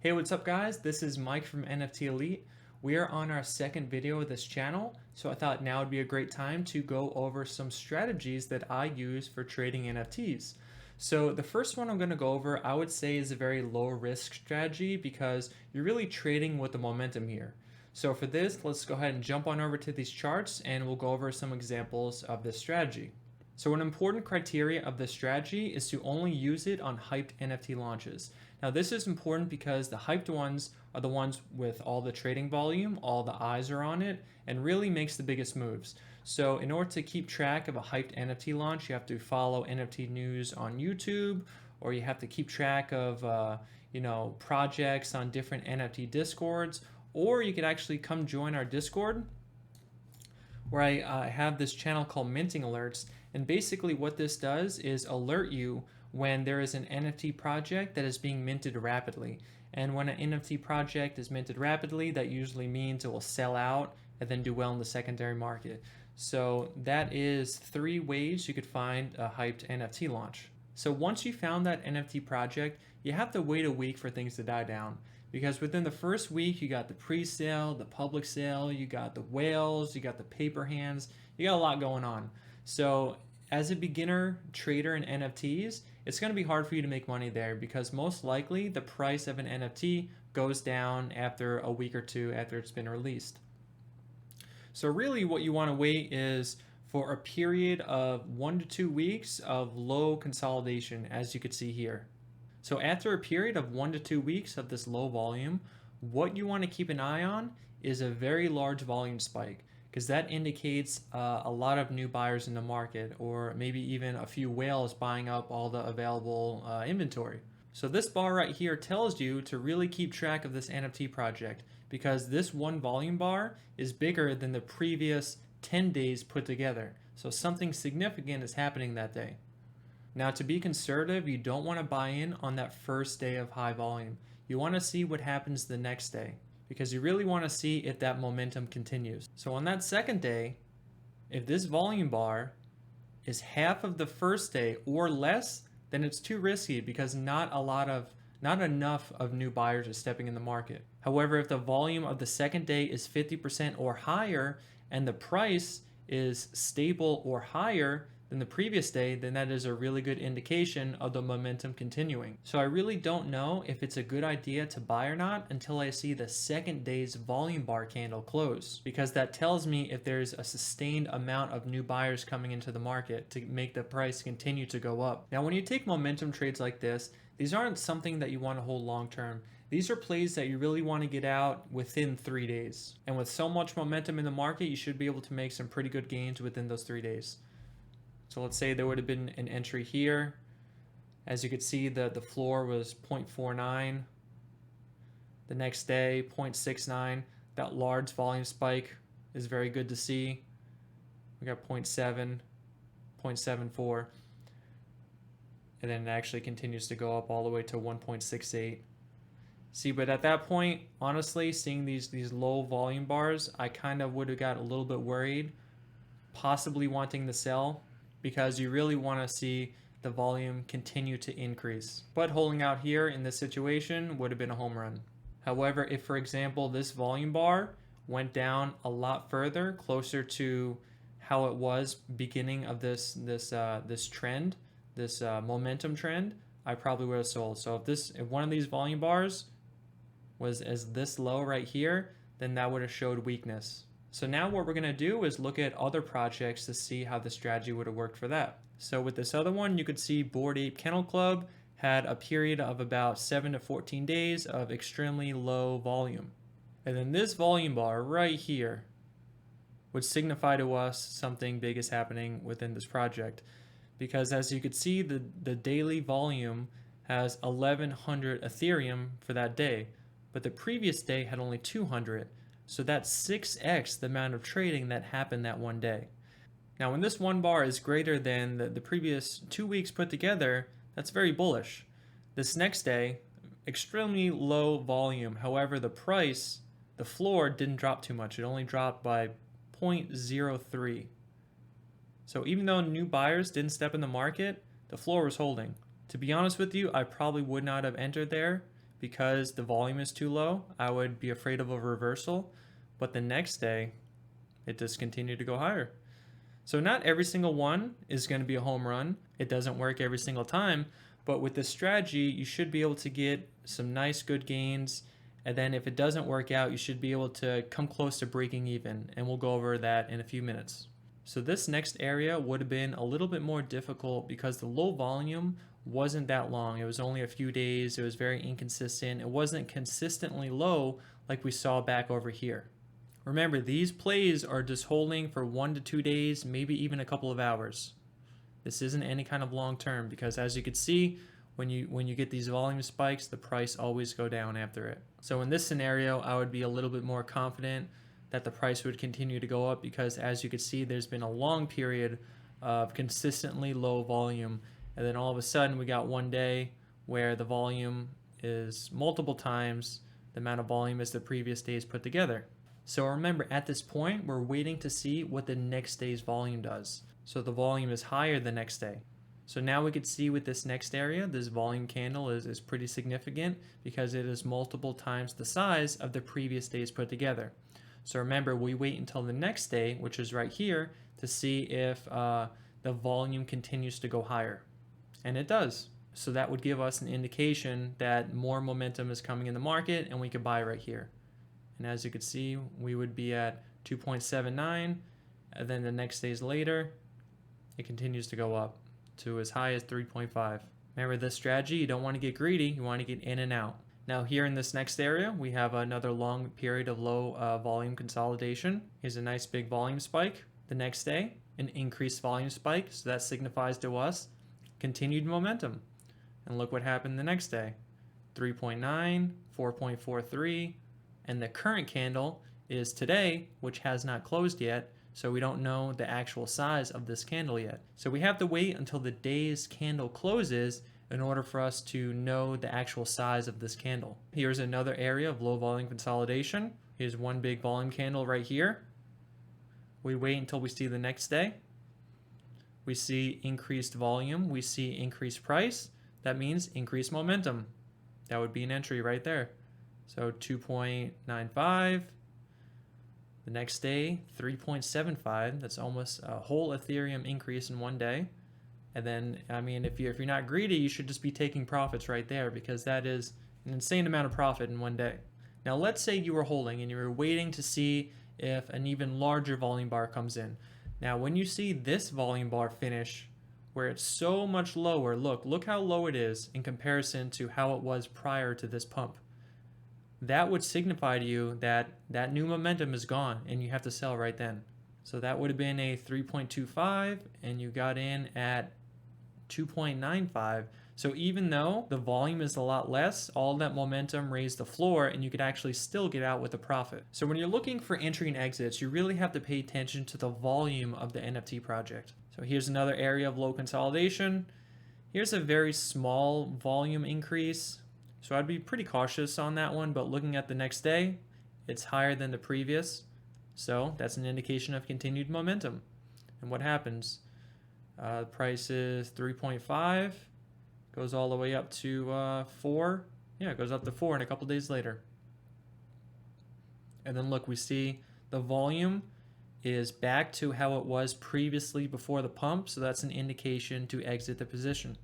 Hey, what's up guys? This is Mike from NFT Elite. We are on our second video of this channel, so I thought now would be a great time to go over some strategies that I use for trading NFTs. So the first one I'm going to go over, I would say, is a very low risk strategy because you're really trading with the momentum here. So for this, let's go ahead and jump on over to these charts and we'll go over some examples of this strategy. So an important criteria of this strategy is to only use it on hyped NFT launches. Now this is important because the hyped ones are the ones with all the trading volume, all the eyes are on it, and really makes the biggest moves. So in order to keep track of a hyped NFT launch, you have to follow NFT news on YouTube, or you have to keep track of projects on different NFT discords, or you could actually come join our Discord where I have this channel called Minting Alerts. And basically what this does is alert you when there is an NFT project that is being minted rapidly. And when an NFT project is minted rapidly, that usually means it will sell out and then do well in the secondary market. So that is 3 ways you could find a hyped NFT launch. So once you found that NFT project, you have to wait a week for things to die down. Because within the first week, you got the pre-sale, the public sale, you got the whales, you got the paper hands, you got a lot going on. So as a beginner trader in NFTs, it's going to be hard for you to make money there because most likely the price of an NFT goes down after a week or two after it's been released. So really what you want to wait is for a period of 1 to 2 weeks of low consolidation, as you could see here. So after a period of 1 to 2 weeks of this low volume, what you want to keep an eye on is a very large volume spike, because that indicates a lot of new buyers in the market, or maybe even a few whales buying up all the available inventory. So this bar right here tells you to really keep track of this NFT project, because this one volume bar is bigger than the previous 10 days put together. So something significant is happening that day. Now, to be conservative, you don't want to buy in on that first day of high volume. You want to see what happens the next day because you really want to see if that momentum continues. So on that second day, if this volume bar is half of the first day or less, then it's too risky because not enough of new buyers are stepping in the market. However, if the volume of the second day is 50% or higher and the price is stable or higher than the previous day, then that is a really good indication of the momentum continuing. So I really don't know if it's a good idea to buy or not until I see the second day's volume bar candle close, because that tells me if there's a sustained amount of new buyers coming into the market to make the price continue to go up. Now, when you take momentum trades like this, these aren't something that you want to hold long term. These are plays that you really want to get out within 3 days. And with so much momentum in the market, you should be able to make some pretty good gains within those 3 days. So let's say there would have been an entry here. As you could see, the floor was 0.49. The next day, 0.69. That large volume spike is very good to see. We got 0.7, 0.74. And then it actually continues to go up all the way to 1.68. See, but at that point, honestly, seeing these low volume bars, I kind of would have got a little bit worried, possibly wanting to sell, because you really want to see the volume continue to increase. But holding out here in this situation would have been a home run. However, if, for example, this volume bar went down a lot further, closer to how it was beginning of this trend, this momentum trend, I probably would have sold. So if one of these volume bars was as this low right here, then that would have showed weakness. So now what we're going to do is look at other projects to see how the strategy would have worked for that. So with this other one, you could see Bored Ape Kennel Club had a period of about 7 to 14 days of extremely low volume. And then this volume bar right here would signify to us something big is happening within this project. Because as you could see, the daily volume has 1100 Ethereum for that day, but the previous day had only 200. So that's 6x the amount of trading that happened that one day. Now, when this one bar is greater than the previous 2 weeks put together, that's very bullish. This next day, extremely low volume. However, the price, the floor didn't drop too much. It only dropped by 0.03. So even though new buyers didn't step in the market, the floor was holding. To be honest with you, I probably would not have entered there because the volume is too low, I would be afraid of a reversal, but the next day it just continued to go higher. So not every single one is going to be a home run. It doesn't work every single time, but with this strategy, you should be able to get some nice good gains. And then if it doesn't work out, you should be able to come close to breaking even. And we'll go over that in a few minutes. So this next area would have been a little bit more difficult because the low volume wasn't that long. It was only a few days. It was very inconsistent. It wasn't consistently low like we saw back over here. Remember, these plays are just holding for 1 to 2 days, maybe even a couple of hours. This isn't any kind of long term because as you can see, when you get these volume spikes, the price always go down after it. So in this scenario, I would be a little bit more confident that the price would continue to go up because as you can see, there's been a long period of consistently low volume. And then all of a sudden we got one day where the volume is multiple times the amount of volume as the previous days put together. So remember, at this point, we're waiting to see what the next day's volume does. So the volume is higher the next day. So now we could see with this next area, this volume candle is pretty significant because it is multiple times the size of the previous days put together. So remember, we wait until the next day, which is right here, to see if the volume continues to go higher. And it does. So that would give us an indication that more momentum is coming in the market and we could buy right here. And as you can see, we would be at 2.79, and then the next days later, it continues to go up to as high as 3.5. Remember this strategy, you don't want to get greedy, you want to get in and out. Now here in this next area, we have another long period of low volume consolidation. Here's a nice big volume spike. The next day, an increased volume spike, so that signifies to us continued momentum. And look what happened the next day. 3.9, 4.43, and the current candle is today, which has not closed yet, so we don't know the actual size of this candle yet. So we have to wait until the day's candle closes in order for us to know the actual size of this candle. Here's another area of low volume consolidation. Here's one big volume candle right here. We wait until we see the next day. We see increased volume, we see increased price. That means increased momentum. That would be an entry right there. So 2.95, the next day 3.75. That's almost a whole Ethereum increase in one day. And then, I mean, if you're not greedy, you should just be taking profits right there because that is an insane amount of profit in one day. Now let's say you were holding and you were waiting to see if an even larger volume bar comes in. Now when you see this volume bar finish where it's so much lower, look how low it is in comparison to how it was prior to this pump. That would signify to you that that new momentum is gone and you have to sell right then. So that would have been a 3.25 and you got in at 2.95. So even though the volume is a lot less, all that momentum raised the floor and you could actually still get out with a profit. So when you're looking for entry and exits, you really have to pay attention to the volume of the NFT project. So here's another area of low consolidation. Here's a very small volume increase. So I'd be pretty cautious on that one, but looking at the next day, it's higher than the previous. So that's an indication of continued momentum. And what happens? The price is 3.5, goes all the way up to 4. Yeah, it goes up to 4 and a couple days later. And then look, we see the volume is back to how it was previously before the pump. So that's an indication to exit the position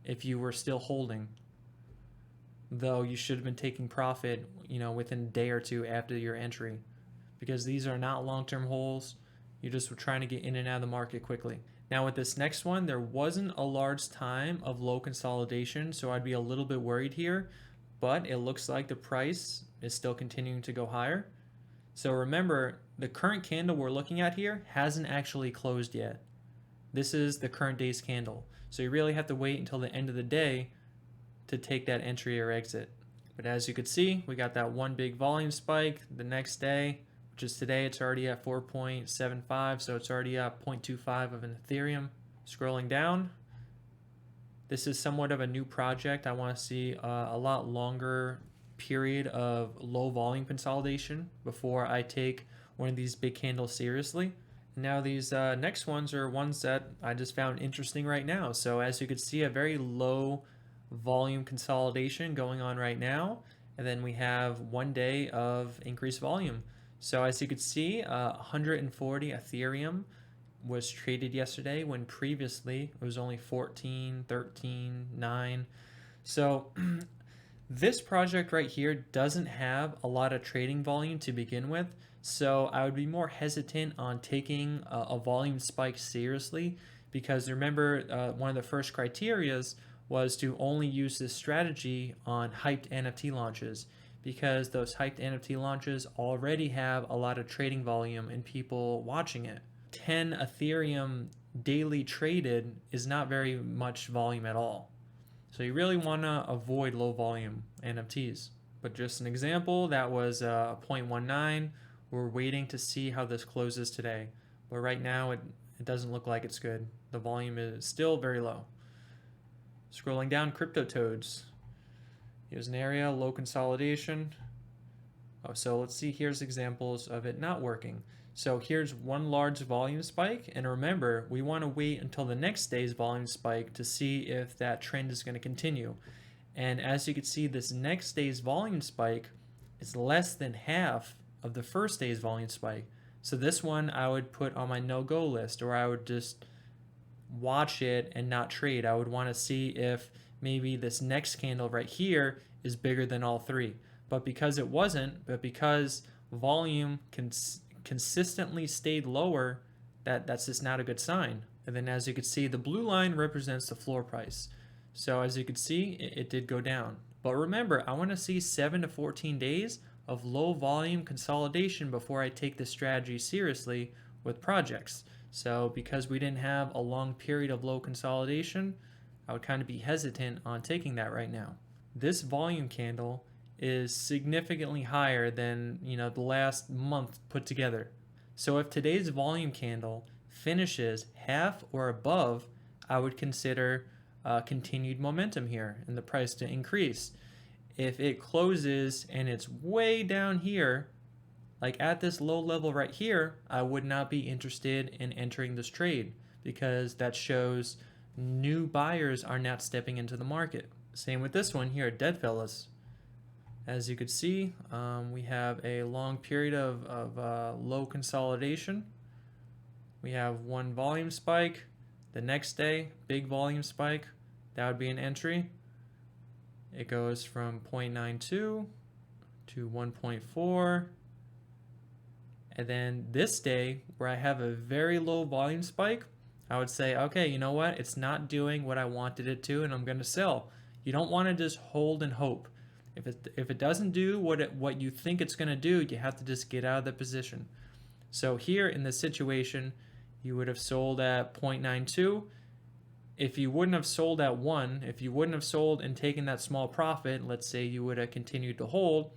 if you were still holding. Though you should have been taking profit, within a day or two after your entry, because these are not long-term holds. You're just trying to get in and out of the market quickly. Now with this next one, there wasn't a large time of low consolidation, so I'd be a little bit worried here, but it looks like the price is still continuing to go higher. So remember, the current candle we're looking at here hasn't actually closed yet. This is the current day's candle. So you really have to wait until the end of the day to take that entry or exit. But as you could see, we got that one big volume spike the next day, which is today. It's already at 4.75, so it's already at 0.25 of an Ethereum. Scrolling down, this is somewhat of a new project. I want to see a lot longer period of low volume consolidation before I take one of these big candles seriously. Now these next ones are ones that I just found interesting right now. So as you could see, a very low volume consolidation going on right now, and then we have 1 day of increased volume. So as you could see, 140 Ethereum was traded yesterday when previously it was only 14, 13, 9. So this project right here doesn't have a lot of trading volume to begin with, so I would be more hesitant on taking a volume spike seriously, because remember, one of the first criterias was to only use this strategy on hyped NFT launches, because those hyped NFT launches already have a lot of trading volume and people watching it. 10 Ethereum daily traded is not very much volume at all. So you really want to avoid low volume NFTs. But just an example, that was 0.19. We're waiting to see how this closes today. But right now it doesn't look like it's good. The volume is still very low. Scrolling down, crypto toads. Here's an area, low consolidation. Oh, so let's see, here's examples of it not working. So here's one large volume spike, and remember, we want to wait until the next day's volume spike to see if that trend is going to continue. And as you can see, this next day's volume spike is less than half of the first day's volume spike. So this one I would put on my no-go list, or I would just watch it and not trade. I would want to see if maybe this next candle right here is bigger than all three. But because it wasn't, but because volume consistently stayed lower, that's just not a good sign. And then as you can see, the blue line represents the floor price. So as you can see, it did go down. But remember, I want to see 7 to 14 days of low volume consolidation before I take this strategy seriously with projects. So because we didn't have a long period of low consolidation, I would kind of be hesitant on taking that right now. This volume candle is significantly higher than the last month put together. So if today's volume candle finishes half or above, I would consider continued momentum here and the price to increase. If it closes and it's way down here, like at this low level right here, I would not be interested in entering this trade, because that shows new buyers are not stepping into the market. Same with this one here, Deadfellas. As you could see, we have a long period of low consolidation. We have one volume spike. The next day, big volume spike. That would be an entry. It goes from 0.92 to 1.4. And then this day, where I have a very low volume spike, I would say, okay, you know what? It's not doing what I wanted it to, and I'm going to sell. You don't want to just hold and hope. If it doesn't do what you think it's going to do, you have to just get out of the position. So here in this situation, you would have sold at 0.92. If you wouldn't have sold at 1, if you wouldn't have sold and taken that small profit, let's say you would have continued to hold,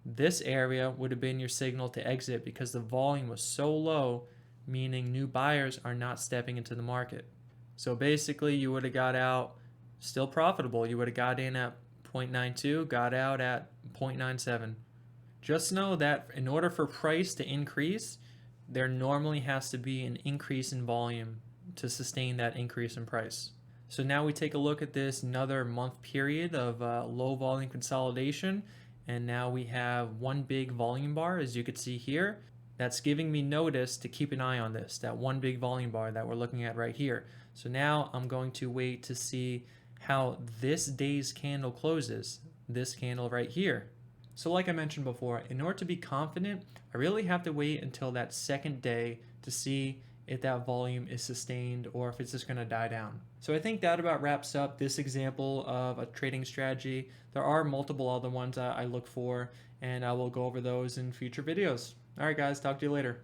this area would have been your signal to exit, because the volume was so low, meaning new buyers are not stepping into the market. So basically you would have got out still profitable. You would have got in at 0.92, got out at 0.97. Just know that in order for price to increase, there normally has to be an increase in volume to sustain that increase in price. So now we take a look at this another month period of low volume consolidation, and now we have one big volume bar, as you can see here. That's giving me notice to keep an eye on this, that one big volume bar that we're looking at right here. So now I'm going to wait to see how this day's candle closes, this candle right here. So like I mentioned before, in order to be confident, I really have to wait until that second day to see if that volume is sustained or if it's just going to die down. So I think that about wraps up this example of a trading strategy. There are multiple other ones I look for, and I will go over those in future videos. All right, guys, talk to you later.